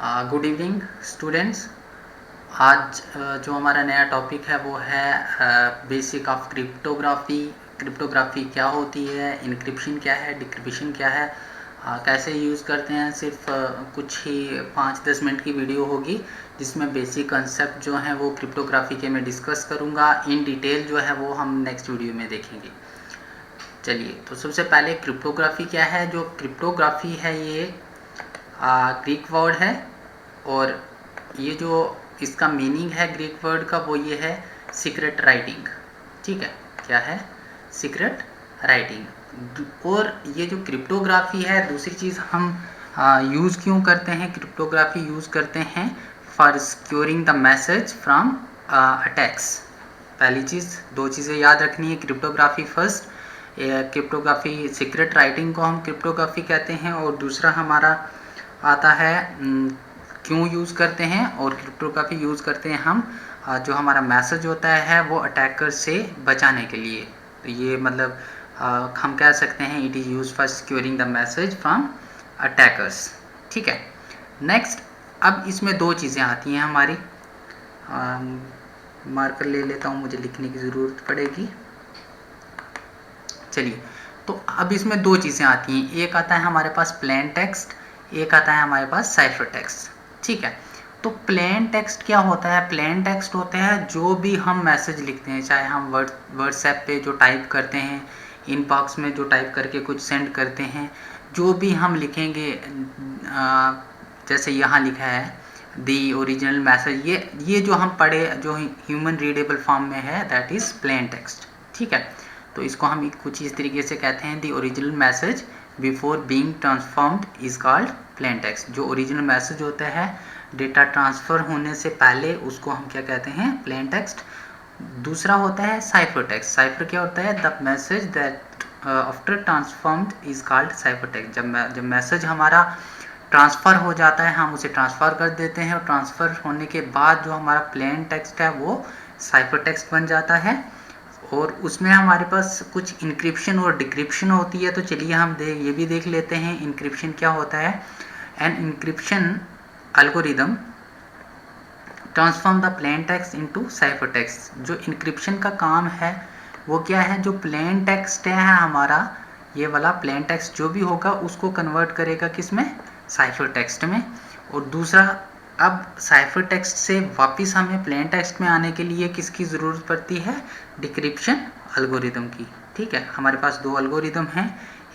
Good evening students. आज जो हमारा नया टॉपिक है वो है बेसिक ऑफ क्रिप्टोग्राफी। क्रिप्टोग्राफी क्या होती है, इनक्रिप्शन क्या है, डिक्रिप्शन क्या है, कैसे यूज़ करते हैं। सिर्फ कुछ ही 5-10 मिनट की वीडियो होगी जिसमें बेसिक कंसेप्ट जो हैं वो क्रिप्टोग्राफी के मैं डिस्कस करूँगा। इन डिटेल जो है वो हम नेक्स्ट वीडियो में देखेंगे। चलिए, तो सबसे पहले क्रिप्टोग्राफी क्या है। जो क्रिप्टोग्राफी है ये ग्रीक वर्ड है, और ये जो इसका मीनिंग है ग्रीक वर्ड का वो ये है सीक्रेट राइटिंग। ठीक है, क्या है? Secret writing. और ये जो क्रिप्टोग्राफी है, दूसरी चीज़ हम यूज़ क्यों करते हैं, क्रिप्टोग्राफी यूज़ करते हैं for securing the message from attacks. पहली चीज़, दो चीज़ें याद रखनी है। Cryptography first, cryptography secret writing को हम क्रिप्टोग्राफी कहते हैं। और दूसरा हमारा आता है क्यों यूज़ करते हैं। और क्रिप्टोग्राफी यूज़ करते हैं हम जो हमारा मैसेज होता है वो अटैकर से बचाने के लिए। तो ये मतलब हम कह सकते हैं it is use for securing the message from attackers. ठीक है, नेक्स्ट, अब इसमें दो चीज़ें आती हैं हमारी। मार्कर ले लेता हूँ, मुझे लिखने की ज़रूरत पड़ेगी। चलिए, तो अब इसमें दो चीज़ें आती हैं। एक आता है हमारे पास प्लेन टेक्स्ट, एक आता है हमारे पास साइफर टेक्स्ट। ठीक है, तो प्लेन टेक्स्ट क्या होता है? प्लेन टेक्स्ट होता है जो भी हम मैसेज लिखते हैं, चाहे हम व्हाट्सएप पे जो टाइप करते हैं, इनबॉक्स में जो टाइप करके कुछ सेंड करते हैं, जो भी हम लिखेंगे, जैसे यहाँ लिखा है दी ओरिजिनल मैसेज, ये जो हम पढ़े, जो ह्यूमन रीडेबल फॉर्म में है, दैट इज़ प्लेन टेक्स्ट। ठीक है, तो इसको हम कुछ इस तरीके से कहते हैं, the original message before being transformed is called plain text. जो ओरिजिनल मैसेज होता है डेटा ट्रांसफ़र होने से पहले, उसको हम क्या कहते हैं? Plain text. दूसरा होता है साइफर टेक्स्ट। साइफर क्या होता है? The message that after transformed is called cipher text. जब मैसेज हमारा ट्रांसफ़र हो जाता है, हम उसे ट्रांसफ़र कर देते हैं, और ट्रांसफ़र होने के बाद जो हमारा प्लेन टेक्स्ट है वो साइफर टेक्स्ट बन जाता है। और उसमें हमारे पास कुछ इंक्रिप्शन और डिक्रिप्शन होती है। तो चलिए हम ये भी देख लेते हैं इंक्रिप्शन क्या होता है। An encryption algorithm transform the plain text into cipher text. जो इंक्रिप्शन का काम है वो क्या है? जो प्लेन टेक्स्ट है हमारा, ये वाला प्लेन टेक्स्ट जो भी होगा उसको कन्वर्ट करेगा किस में? साइफर टेक्स्ट में। और दूसरा, अब साइफर टेक्स्ट से वापस हमें प्लेन टेक्स्ट में आने के लिए किसकी ज़रूरत पड़ती है? डिक्रिप्शन एल्गोरिदम की। ठीक है, हमारे पास दो एल्गोरिदम हैं,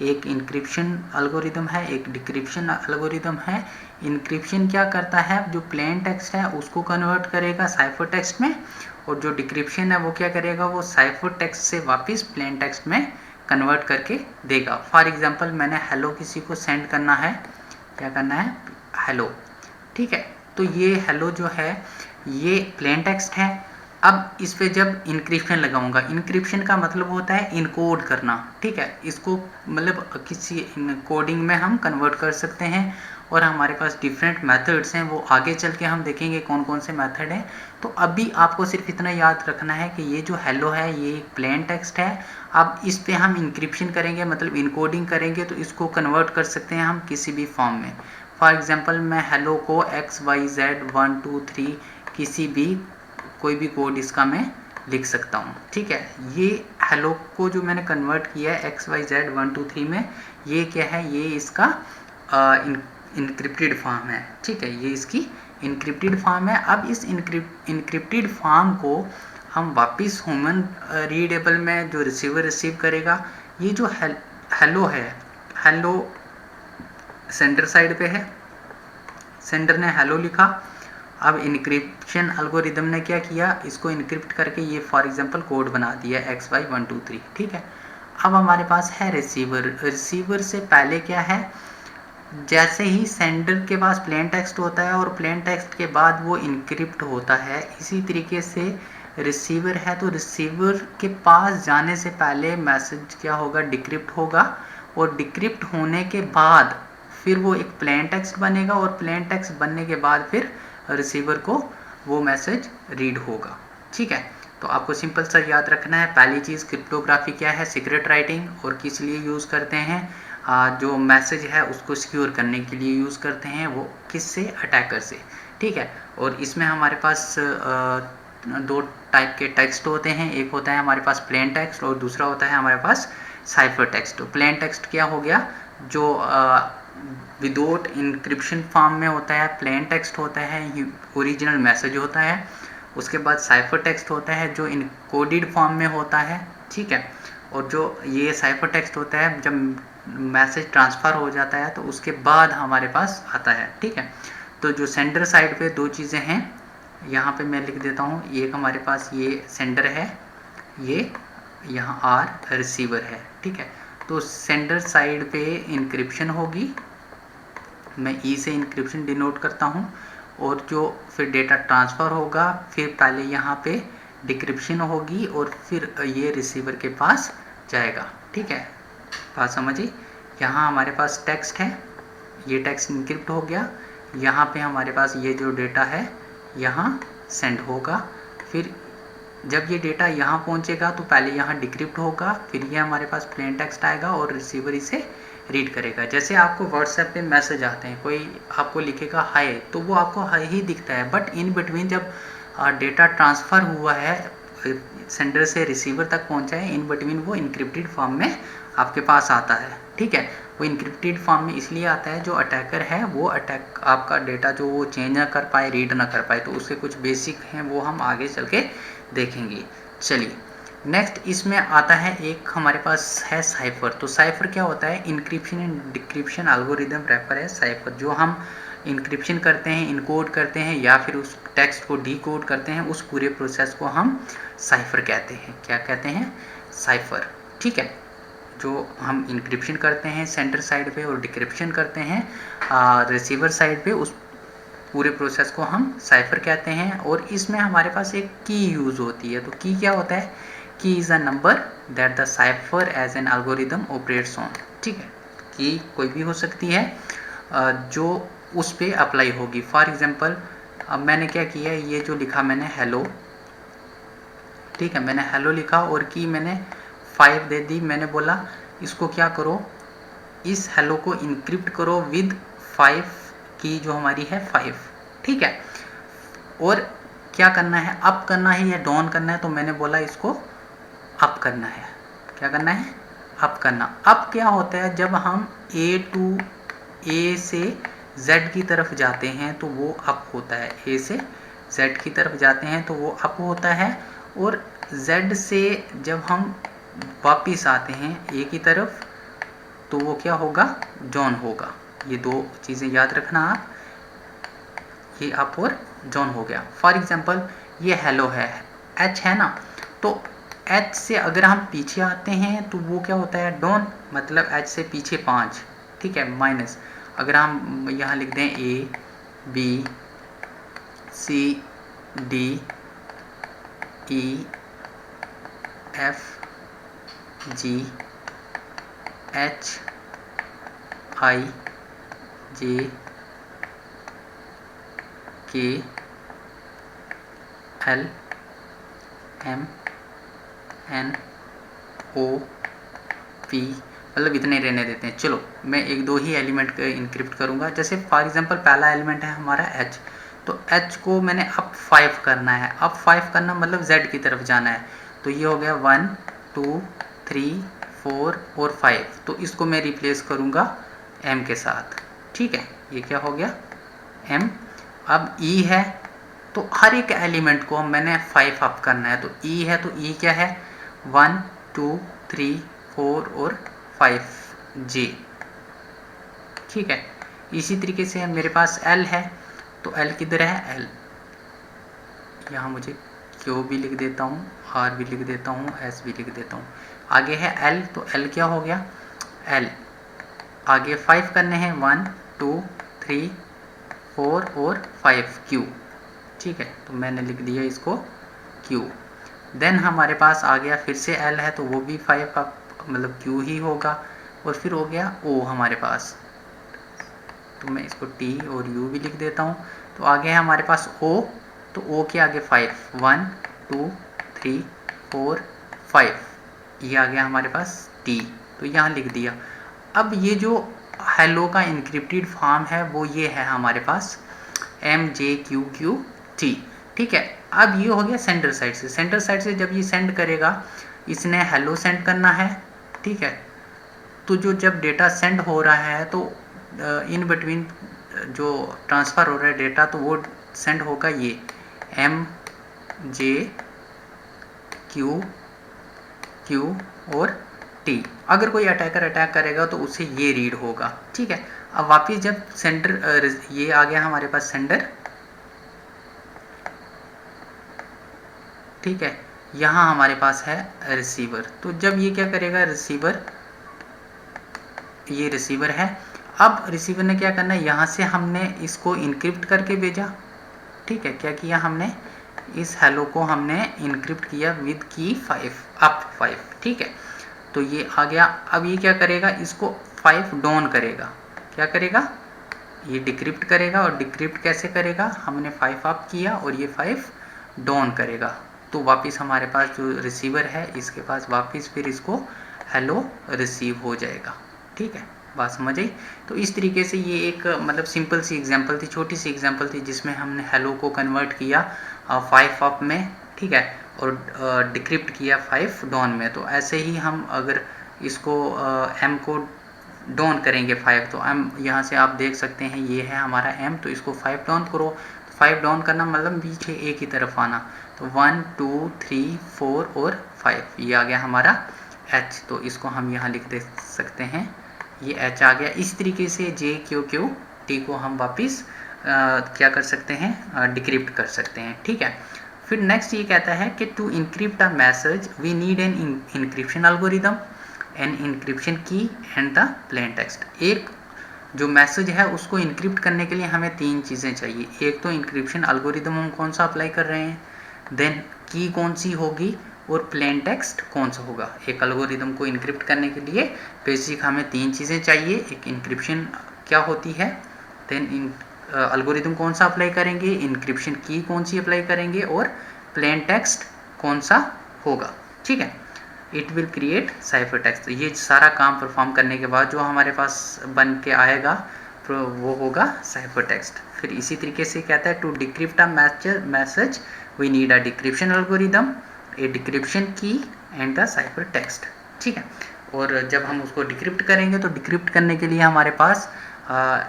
एक इंक्रिप्शन एल्गोरिदम है, एक डिक्रिप्शन एल्गोरिदम है। इंक्रिप्शन क्या करता है? जो प्लेन टेक्स्ट है उसको कन्वर्ट करेगा साइफर टेक्स्ट में, और जो डिक्रिप्शन है वो क्या करेगा? वो साइफर टेक्स्ट से वापस प्लेन टेक्स्ट में कन्वर्ट करके देगा। फॉर एग्जांपल, मैंने हेलो किसी को सेंड करना है, क्या करना है? हेलो। ठीक है, तो ये हेलो जो है ये प्लेन टेक्स्ट है। अब इस पे जब इंक्रिप्शन लगाऊंगा, इंक्रिप्शन का मतलब होता है इनकोड करना। ठीक है, इसको मतलब किसी कोडिंग में हम कन्वर्ट कर सकते हैं, और हमारे पास डिफरेंट मेथड्स हैं, वो आगे चल के हम देखेंगे कौन कौन से मेथड हैं। तो अभी आपको सिर्फ इतना याद रखना है कि ये जो हेलो है ये एक प्लेन टेक्स्ट है। अब इस पे हम इंक्रिप्शन करेंगे, मतलब इनकोडिंग करेंगे, तो इसको कन्वर्ट कर सकते हैं हम किसी भी फॉर्म में। फॉर एग्जांपल, मैं हेलो को XYZ 1 2 3 किसी भी कोई भी कोड इसका मैं लिख सकता हूँ। ठीक है, ये हेलो को जो मैंने कन्वर्ट किया है XYZ 1 2 3 में, ये क्या है? ये इसका इनक्रिप्टेड फॉर्म है। ठीक है, ये इसकी इनक्रिप्टेड फॉर्म है। अब इस इनक्रिप्टेड फॉर्म को हम वापस ह्यूमन रीडेबल में जो रिसीवर रिसीव करेगा, ये जो हेलो है, हेलो सेंडर साइड पे है, सेंडर ने हेलो लिखा। अब इनक्रिप्शन एल्गोरिदम ने क्या किया? इसको इनक्रिप्ट करके ये फॉर एग्जांपल कोड बना दिया XY 1 2 3। ठीक है, अब हमारे पास है रिसीवर। रिसीवर से पहले क्या है? जैसे ही सेंडर के पास प्लेन टेक्स्ट होता है और प्लेन टेक्स्ट के बाद वो इनक्रिप्ट होता है, इसी तरीके से रिसीवर है, तो रिसीवर के पास जाने से पहले मैसेज क्या होगा? डिक्रिप्ट होगा, और डिक्रिप्ट होने के बाद फिर वो एक प्लेन टेक्स्ट बनेगा, और प्लेन टेक्स्ट बनने के बाद फिर रिसीवर को वो मैसेज रीड होगा। ठीक है, तो आपको सिंपल सा याद रखना है। पहली चीज़, क्रिप्टोग्राफी क्या है? Secret writing. और किस लिए यूज़ करते हैं? जो मैसेज है उसको सिक्योर करने के लिए यूज़ करते हैं, वो किससे, अटैकर से, ठीक है। और इसमें हमारे पास दो टाइप के टेक्स्ट होते हैं, एक होता है हमारे पास प्लेन टेक्स्ट और दूसरा होता है हमारे पास साइफर टेक्स्ट। तो प्लेन टेक्स्ट क्या हो गया, जो विदाउट इंक्रिप्शन फॉर्म में होता है, प्लेन टेक्स्ट होता है, ओरिजिनल मैसेज होता है। उसके बाद साइफर टेक्स्ट होता है जो इनकोडेड फॉर्म में होता है, ठीक है। और जो ये साइफर टेक्स्ट होता है जब मैसेज ट्रांसफ़र हो जाता है तो उसके बाद हमारे पास आता है, ठीक है। तो जो सेंडर साइड पे दो चीज़ें हैं, यहाँ पे मैं लिख देता हूँ, एक हमारे पास ये सेंडर है, ये यहाँ आर रिसीवर है, ठीक है। तो सेंडर साइड पे इंक्रिप्शन होगी, मैं ई से इंक्रिप्शन डिनोट करता हूँ, और जो फिर डेटा ट्रांसफ़र होगा, फिर पहले यहाँ पे डिक्रिप्शन होगी और फिर ये रिसीवर के पास जाएगा, ठीक है। बात समझिए, यहाँ हमारे पास टेक्स्ट है, ये टेक्स्ट इंक्रिप्ट हो गया, यहाँ पे हमारे पास ये जो डेटा है यहाँ सेंड होगा, फिर जब ये डेटा यहाँ पहुँचेगा तो पहले यहाँ डिक्रिप्ट होगा, फिर ये हमारे पास प्लेन टेक्स्ट आएगा और रिसीवर इसे रीड करेगा। जैसे आपको व्हाट्सएप पे मैसेज आते हैं, कोई आपको लिखेगा हाय, तो वो आपको हाय ही दिखता है, बट इन बिटवीन जब डेटा ट्रांसफ़र हुआ है, सेंडर से रिसीवर तक पहुंचा है, इन बिटवीन वो इनक्रिप्टेड फॉर्म में आपके पास आता है, ठीक है। वो इनक्रिप्टेड फॉर्म में इसलिए आता है, जो अटैकर है वो अटैक आपका डेटा जो वो चेंज ना कर पाए, रीड ना कर पाए, तो उसके कुछ बेसिक हैं वो हम आगे चल के देखेंगे। चलिए नेक्स्ट इसमें आता है एक हमारे पास है साइफर। तो साइफर क्या होता है, encryption and decryption algorithm refer है साइफर। जो हम इंक्रिप्शन करते हैं, इनकोड करते हैं या फिर उस टेक्स्ट को डीकोड करते हैं, उस पूरे प्रोसेस को हम साइफर कहते हैं। क्या कहते हैं, साइफर, ठीक है। जो हम इंक्रिप्शन करते हैं सेंडर साइड पे और डिक्रिप्शन करते हैं रिसीवर साइड पे, उस पूरे प्रोसेस को हम साइफर कहते हैं। और इसमें हमारे पास एक की यूज़ होती है। तो की क्या होता है, key is a number that the cipher as an algorithm operates on, ठीक है। की कोई भी हो सकती है जो उस पर अप्लाई होगी। फॉर एग्जांपल अब मैंने क्या किया, ये जो लिखा मैंने हेलो, ठीक है, मैंने हेलो लिखा और की मैंने 5 दे दी। मैंने बोला इसको क्या करो, इस हेलो को इनक्रिप्ट करो विद 5, की जो हमारी है 5, ठीक है। और क्या करना है, अप करना है या डाउन करना है, तो मैंने बोला इसको अप करना है। क्या करना है, अप करना। अप क्या होता है, जब हम ए से Z की तरफ जाते हैं तो वो अप होता है, ए से Z की तरफ जाते हैं तो वो अप होता है, और Z से जब हम वापिस आते हैं ए की तरफ तो वो क्या होगा, डाउन होगा। ये दो चीज़ें याद रखना आप, ये अप और डाउन हो गया। फॉर एग्जांपल ये हेलो है, H है ना, तो H से अगर हम पीछे आते हैं तो वो क्या होता है, डाउन, मतलब H से पीछे 5, ठीक है, माइनस। अगर हम यहाँ लिख दें A B C D E F G H I J K L M N O P, मतलब इतने रहने देते हैं। चलो मैं एक दो ही एलिमेंट इंक्रिप्ट करूँगा। जैसे फॉर एग्जांपल पहला एलिमेंट है हमारा H, तो H को मैंने अप 5 करना है। अप 5 करना मतलब Z की तरफ जाना है, तो ये हो गया 1 2 3 4 और 5। तो इसको मैं रिप्लेस करूँगा M के साथ, ठीक है। ये क्या हो गया, M। अब E है, तो हर एक एलिमेंट को मैंने 5 अप करना है। तो E है, तो E क्या है, 1 2 3 4 और 5J, ठीक है। इसी तरीके से मेरे पास L है, तो L किधर है, L यहाँ मुझे Q भी लिख देता हूँ, R भी लिख देता हूँ, S भी लिख देता हूँ। आगे है L, तो L क्या हो गया, L। आगे 5 करने हैं, 1 2 3 4 और 5Q, ठीक है। तो मैंने लिख दिया इसको Q। देन हमारे पास आ गया फिर से L है, तो वो भी 5 का मतलब Q ही होगा। और फिर हो गया O हमारे पास, तो मैं इसको T और U भी लिख देता हूँ। तो आगे है हमारे पास O, तो O के आगे 5, 1 2 3 4 5, ये आ गया हमारे पास T, तो यहाँ लिख दिया। अब ये जो हेलो का इनक्रिप्टेड फॉर्म है वो ये है हमारे पास MJQQT, ठीक है। अब ये हो गया सेंडर साइड से। सेंडर साइड से जब ये सेंड करेगा, इसने हेलो सेंड करना है, ठीक है। तो जो जब डेटा सेंड हो रहा है तो इन बिटवीन जो ट्रांसफ़र हो रहा है डेटा, तो वो सेंड होगा ये MJQQ और T। अगर कोई अटैकर अटैक करेगा तो उसे ये रीड होगा, ठीक है। अब वापिस जब सेंडर, ये आ गया हमारे पास सेंडर, ठीक है। यहाँ हमारे पास है रिसीवर। तो जब ये क्या करेगा, रिसीवर, ये रिसीवर है। अब रिसीवर ने क्या करना है, यहाँ से हमने इसको इनक्रिप्ट करके भेजा, ठीक है। क्या किया हमने, इस हेलो को हमने इनक्रिप्ट किया विद की 5 अप 5, ठीक है। तो ये आ गया। अब ये क्या करेगा, इसको 5 डाउन करेगा। क्या करेगा, ये डिक्रिप्ट करेगा। और डिक्रिप्ट कैसे करेगा, हमने 5 अप किया और ये 5 डाउन करेगा। तो वापस हमारे पास जो रिसीवर है इसके पास वापस फिर इसको हेलो रिसीव हो जाएगा, ठीक है। बात समझ आई। तो इस तरीके से ये एक मतलब सिंपल सी एग्जांपल थी, छोटी सी एग्जांपल थी, जिसमें हमने हेलो को कन्वर्ट किया 5 अप में, ठीक है, और डिक्रिप्ट किया 5 डाउन में। तो ऐसे ही हम अगर इसको m को डाउन करेंगे 5, तो m यहाँ से आप देख सकते हैं ये है हमारा m, तो इसको 5 डाउन करो। तो 5 डाउन करना मतलब पीछे एक ही तरफ आना। तो 1 2 3 4 और 5, ये आ गया हमारा h। तो इसको हम यहाँ लिख दे सकते हैं, ये h आ गया। इस तरीके से JQQT को हम वापिस क्या कर सकते हैं, डिक्रिप्ट कर सकते हैं, ठीक है। फिर नेक्स्ट ये कहता है कि to encrypt a message we need an encryption algorithm, an encryption key and the plain text. एक जो मैसेज है उसको इनक्रिप्ट करने के लिए हमें 3 चीज़ें चाहिए। एक तो इनक्रिप्शन एल्गोरिदम हम कौन सा अप्लाई कर रहे हैं, देन की कौन सी होगी, और प्लेन टेक्स्ट कौन सा होगा। एक एल्गोरिदम को इनक्रिप्ट करने के लिए बेसिक हमें 3 चीज़ें चाहिए। एक इनक्रिप्शन क्या होती है, देन एल्गोरिदम कौन सा अप्लाई करेंगे, इनक्रिप्शन की कौन सी अप्लाई करेंगे, और प्लेन टेक्स्ट कौन सा होगा, ठीक है। It will create cipher text. ये सारा काम परफॉर्म करने के बाद जो हमारे पास बन के आएगा वो होगा साइफर टेक्स्ट। फिर इसी तरीके से कहता है to decrypt a message we need a decryption algorithm, a decryption key and the cipher text, ठीक है। और जब हम उसको डिक्रिप्ट करेंगे तो डिक्रिप्ट करने के लिए हमारे पास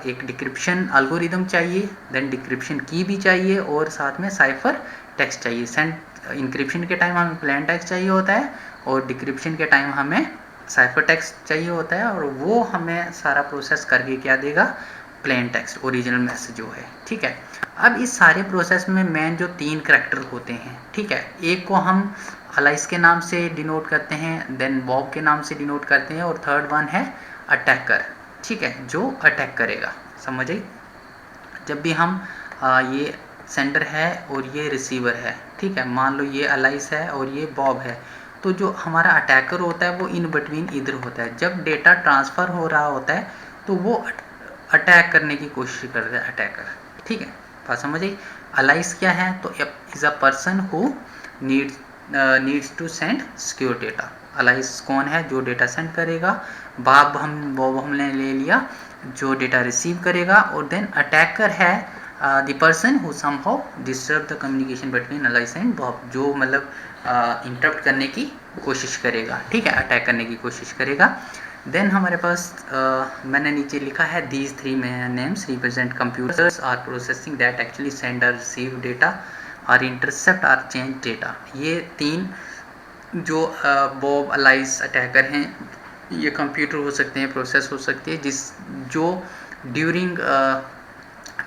एक डिक्रिप्शन एल्गोरिदम चाहिए, देन डिक्रिप्शन की भी चाहिए, और साथ में साइफर टेक्स्ट चाहिए। सेंड इंक्रिप्शन के टाइम हमें प्लेन टेक्स्ट चाहिए होता है, और डिक्रिप्शन के टाइम हमें साइफर टेक्स्ट चाहिए होता है, और वो हमें सारा प्रोसेस करके क्या देगा, प्लेन टेक्स्ट, ओरिजिनल मैसेज जो है, ठीक है। अब इस सारे प्रोसेस में मेन जो 3 करैक्टर होते हैं, ठीक है, एक को हम अलाइस के नाम से डिनोट करते हैं, देन बॉब के नाम से डिनोट करते हैं, और थर्ड वन है अटैकर, ठीक है, जो अटैक करेगा। समझ आई। जब भी हम ये सेंडर है और ये रिसीवर है, ठीक है, मान लो ये अलाइस है और ये बॉब है, तो जो हमारा अटैकर होता है वो इन बिटवीन इधर होता है। जब डेटा ट्रांसफ़र हो रहा होता है तो वो अटैक करने की कोशिश करता है अटैकर, ठीक है। बात समझ आई। अलाइस क्या है, तो is a person who needs to send secure data. Alice कौन है, जो डेटा सेंड करेगा। बॉब हमने ले लिया, जो डेटा रिसीव करेगा। और देन अटैकर है the person who somehow disturb the communication between Alice and Bob, जो मतलब इंटरप्ट करने की कोशिश करेगा, ठीक है, अटैक करने की कोशिश करेगा। देन हमारे पास मैंने नीचे लिखा है these 3 names represent computers are processing that actually send और रिसीव डेटा और इंटरसेप्ट और चेंज डेटा। ये 3 जो बॉब अलाइस अटैकर हैं, ये कंप्यूटर हो सकते हैं, प्रोसेस हो सकती है जो during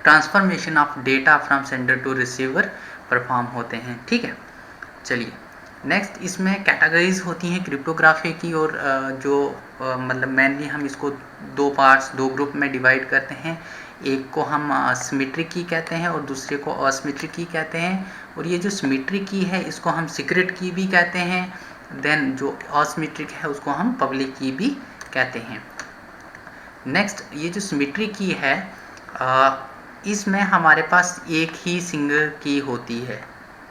transformation of data from sender to receiver perform होते हैं, ठीक है। चलिए नेक्स्ट, इसमें कैटेगरीज होती हैं क्रिप्टोग्राफी की, और जो मतलब मेनली हम इसको 2 पार्ट्स 2 ग्रुप में डिवाइड करते हैं। एक को हम सिमेट्रिक की कहते हैं और दूसरे को असिमेट्रिक की कहते हैं। और ये जो सिमेट्रिक की है इसको हम सीक्रेट की भी कहते हैं, देन जो असिमेट्रिक है उसको हम पब्लिक की भी कहते हैं। नेक्स्ट, ये जो सिमेट्रिक की है इसमें हमारे पास एक ही सिंगल की होती है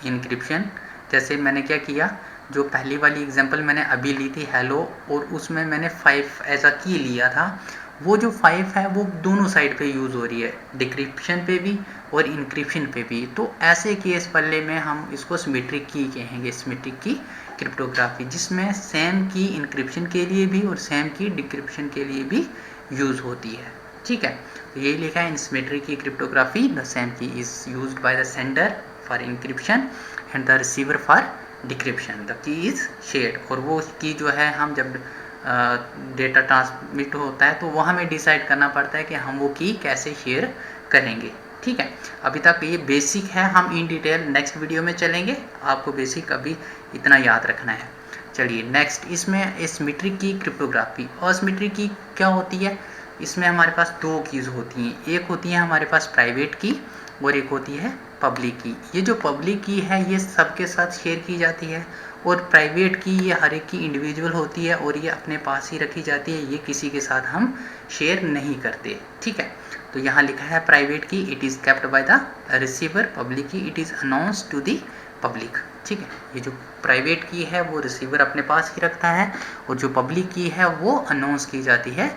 इनक्रिप्शन। जैसे मैंने क्या किया, जो पहली वाली एग्जांपल मैंने अभी ली थी हेलो, और उसमें मैंने 5 एज अ की लिया था, वो जो 5 है वो दोनों साइड पे यूज़ हो रही है, डिक्रिप्शन पे भी और इंक्रिप्शन पे भी। तो ऐसे केस पल्ले में हम इसको सिमेट्रिक की कहेंगे, सिमेट्रिक की क्रिप्टोग्राफी, जिसमें सेम की इंक्रिप्शन के लिए भी और सेम की डिक्रिप्शन के लिए भी यूज़ होती है। ठीक है, तो यही लिखा है in symmetric key cryptography the same key is used by the sender for encryption and the receiver for decryption. The key is shared, और वो की जो है हम जब डेटा ट्रांसमिट होता है तो वो हमें डिसाइड करना पड़ता है कि हम वो की कैसे शेयर करेंगे। ठीक है, अभी तक ये बेसिक है, हम इन डिटेल नेक्स्ट वीडियो में चलेंगे, आपको बेसिक अभी इतना याद रखना है। चलिए नेक्स्ट, इसमें एसिमेट्रिक की क्रिप्टोग्राफी। असिमेट्रिक की क्या होती है, इसमें हमारे पास दो कीज़ होती हैं, एक होती है हमारे पास प्राइवेट की और एक होती है पब्लिक की। ये जो पब्लिक की है ये सबके साथ शेयर की जाती है, और प्राइवेट की ये हर एक की इंडिविजुअल होती है और ये अपने पास ही रखी जाती है, ये किसी के साथ हम शेयर नहीं करते। ठीक है, तो यहाँ लिखा है private key it is kept by the receiver, public key it is announce to the public. ठीक है, ये जो प्राइवेट की है वो रिसीवर अपने पास ही रखता है, और जो पब्लिक की है वो अनाउंस की जाती है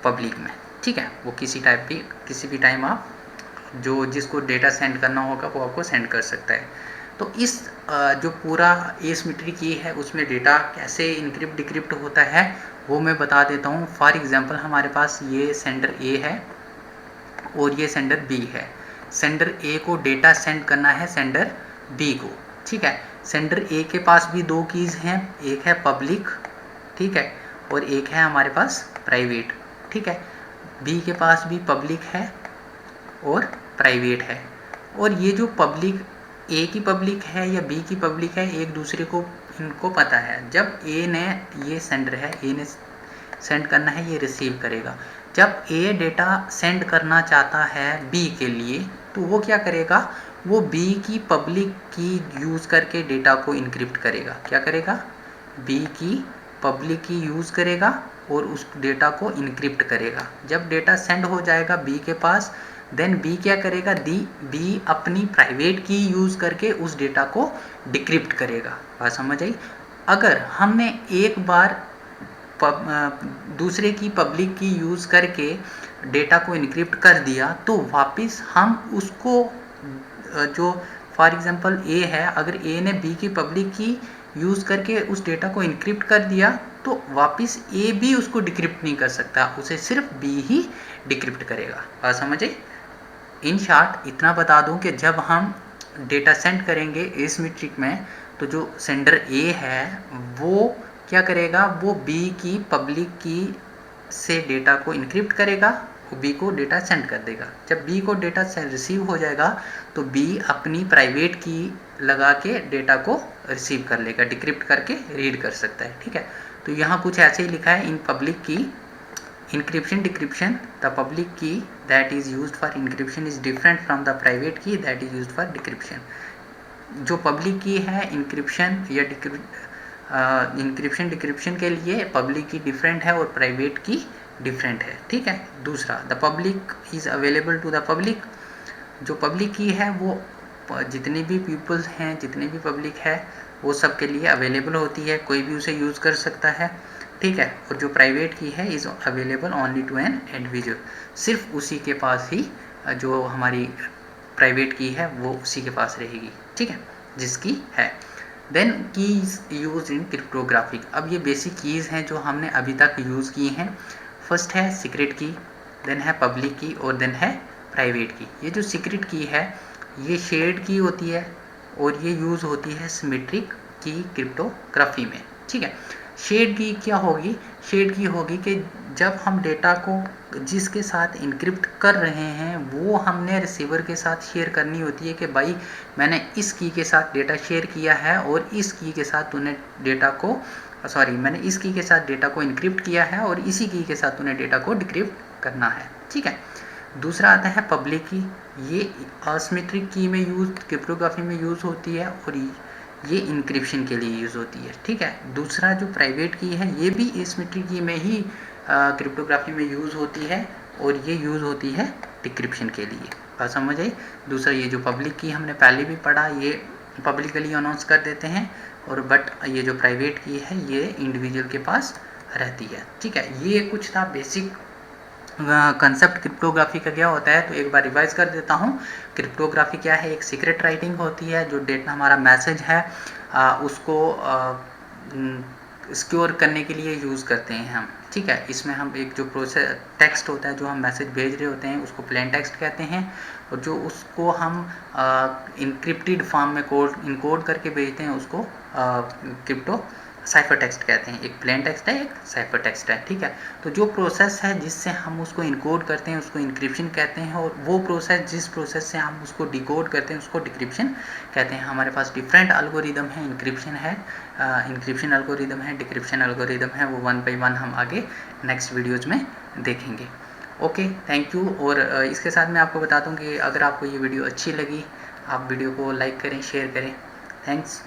पब्लिक में। ठीक है, वो किसी भी टाइम आप जो जिसको डेटा सेंड करना होगा वो आपको सेंड कर सकता है। तो इस जो पूरा एसिमेट्री की है उसमें डेटा कैसे इनक्रिप्ट डिक्रिप्ट होता है वो मैं बता देता हूँ। फॉर एग्जांपल हमारे पास ये सेंडर ए है और ये सेंडर बी है। सेंडर ए को डेटा सेंड करना है सेंडर बी को। ठीक है, सेंडर ए के पास भी दो कीज़ हैं, एक है पब्लिक, ठीक है, और एक है हमारे पास प्राइवेट। ठीक है, बी के पास भी पब्लिक है और प्राइवेट है, और ये जो पब्लिक ए की पब्लिक है या बी की पब्लिक है एक दूसरे को इनको पता है। जब ए ने, ये सेंडर है, ए ने सेंड करना है, ये रिसीव करेगा। जब ए डेटा सेंड करना चाहता है बी के लिए तो वो क्या करेगा, वो बी की पब्लिक की यूज़ करके डेटा को इनक्रिप्ट करेगा। क्या करेगा, बी की पब्लिक की यूज़ करेगा और उस डेटा को इनक्रिप्ट करेगा। जब डेटा सेंड हो जाएगा बी के पास, देन बी क्या करेगा, बी अपनी प्राइवेट की यूज़ करके उस डेटा को डिक्रिप्ट करेगा। बात समझ आई। अगर हमने एक बार दूसरे की पब्लिक की यूज़ करके डेटा को इनक्रिप्ट कर दिया तो वापस हम उसको जो फॉर एग्जांपल ए है, अगर ए ने बी की पब्लिक की यूज़ करके उस डेटा को इनक्रिप्ट कर दिया तो वापस ए भी उसको डिक्रिप्ट नहीं कर सकता, उसे सिर्फ बी ही डिक्रिप्ट करेगा। बात समझे। इन शॉर्ट इतना बता दूं कि जब हम डेटा सेंड करेंगे एसिमेट्रिक में तो जो सेंडर ए है वो क्या करेगा, वो बी की पब्लिक की से डेटा को इनक्रिप्ट करेगा, वो बी को डेटा सेंड कर देगा। जब बी को डेटा रिसीव हो जाएगा तो बी अपनी प्राइवेट की लगा के डेटा को रिसीव कर लेगा, डिक्रिप्ट करके रीड कर सकता है। ठीक है, तो यहाँ कुछ ऐसे ही लिखा है, इन पब्लिक की encryption decryption the public key that is used for encryption is different from the private key that is used for decryption। जो पब्लिक की है इंक्रिप्शन या इंक्रिप्शन डिक्रिप्शन के लिए पब्लिक की डिफरेंट है और प्राइवेट की डिफरेंट है। ठीक है, दूसरा the public is available to the public. जो पब्लिक की है वो जितने भी पीपल्स हैं, जितने भी पब्लिक है वो सब के लिए अवेलेबल होती है, कोई भी उसे यूज़ कर सकता है। ठीक है, और जो प्राइवेट की है is available only to an individual, सिर्फ उसी के पास ही जो हमारी प्राइवेट की है वो उसी के पास रहेगी। ठीक है, जिसकी है। Then keys use in cryptography. अब ये बेसिक कीज़ हैं जो हमने अभी तक यूज़ की हैं। फर्स्ट है सीक्रेट की, देन है पब्लिक की और देन है प्राइवेट की। ये जो सीक्रेट की है ये शेयर्ड की होती है और ये यूज़ होती है सिमेट्रिक की क्रिप्टोग्राफी में। ठीक है, शेड की क्या होगी, शेड की होगी कि जब हम डेटा को जिसके साथ इनक्रिप्ट कर रहे हैं वो हमने रिसीवर के साथ शेयर करनी होती है कि भाई मैंने इस की के साथ डेटा शेयर किया है और इस की के साथ तूने डेटा को मैंने इस की के साथ डेटा को इनक्रिप्ट किया है और इसी की के साथ तूने डेटा को डिक्रिप्ट करना है। ठीक है, दूसरा आता है पब्लिक की। ये असिमेट्रिक की में यूज़, क्रिप्टोग्राफी में यूज़ होती है और ये इंक्रिप्शन के लिए यूज़ होती है। ठीक है, दूसरा जो प्राइवेट की है ये भी एसिमेट्रिक की में ही क्रिप्टोग्राफी में यूज़ होती है और ये यूज़ होती है डिक्रिप्शन के लिए। बात समझ आई। दूसरा ये जो पब्लिक की हमने पहले भी पढ़ा, ये पब्लिकली अनाउंस कर देते हैं और बट ये जो प्राइवेट की है ये इंडिविजुअल के पास रहती है। ठीक है, ये कुछ था बेसिक कंसेप्ट क्रिप्टोग्राफी का क्या होता है। तो एक बार रिवाइज कर देता हूँ। क्रिप्टोग्राफी क्या है, एक सीक्रेट राइटिंग होती है जो डेटा हमारा मैसेज है उसको सिक्योर करने के लिए यूज़ करते हैं हम। ठीक है, इसमें हम एक जो प्रोसेस टेक्स्ट होता है जो हम मैसेज भेज रहे होते हैं उसको प्लेन टेक्स्ट कहते हैं, और जो उसको हम इनक्रिप्टेड फॉर्म में इनकोड करके भेजते हैं उसको क्रिप्टो साइफर टेक्स्ट कहते हैं। एक प्लेन टेक्स्ट है, एक साइफर टेक्स्ट है। ठीक है, तो जो प्रोसेस है जिससे हम उसको इनकोड करते हैं उसको इनक्रिप्शन कहते हैं, और वो प्रोसेस जिस प्रोसेस से हम उसको डिकोड करते हैं उसको डिक्रिप्शन कहते हैं। हमारे पास डिफरेंट एल्गोरिदम है, इंक्रिप्शन एल्गोरिदम है, डिक्रिप्शन एल्गोरिदम है, वो 1 by 1 हम आगे नेक्स्ट वीडियोज़ में देखेंगे। Okay, thank you. और इसके साथ मैं आपको बता दूं कि अगर आपको ये वीडियो अच्छी लगी आप वीडियो को लाइक करें, शेयर करें। थैंक्स।